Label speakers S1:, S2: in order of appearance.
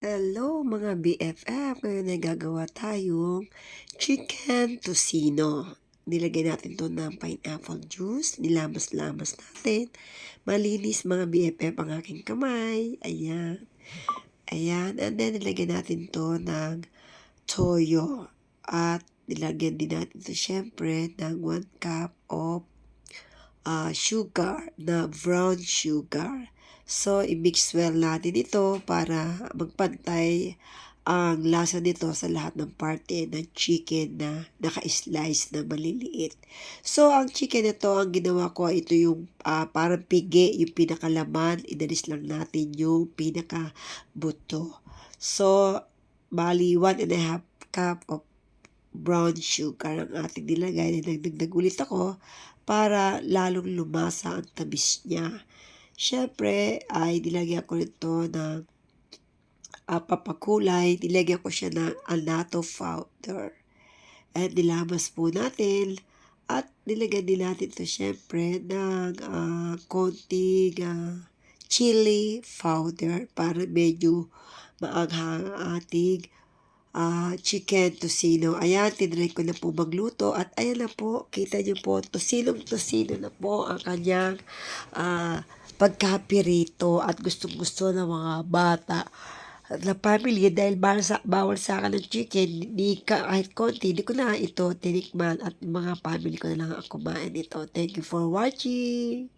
S1: Hello mga BFF! Ngayon ay gagawa tayong chicken tocino. Nilagay natin to ng pineapple juice. Nilamas-lamas natin. Malinis mga BFF ang aking kamay. Ayan. Ayan. And then nilagay natin to ng toyo. At nilagyan din natin to syempre ng 1 cup of sugar na brown sugar. So, i-mix well natin ito para magpantay ang lasa nito sa lahat ng parte ng chicken na naka-slice na maliliit. So, ang chicken nito, ang ginawa ko, ito yung parang pigi, yung pinakalaman. Inalis lang natin yung pinakabuto. So, bali 1.5 cup of brown sugar ang ating nilagay. Nagdagdag ulit ako para lalong lumasa ang tamis niya. Siyempre ay nilagyan ko nito ng papakulay. Nilagyan ko siya ng annatto powder. At nilamas po natin. At nilagyan din natin ito siyempre ng konting chili powder para medyo maanghang ang ating chicken tocino. Ayan, tinry ko na po magluto at ayan na po, kita niyo po, tocino na po ang kanyang pagkapirito at gustong-gusto ng mga bata na family dahil bawal sa akin ng chicken, kahit konti, hindi ko na ito tinikman at mga family ko na lang ang kumain ito. Thank you for watching!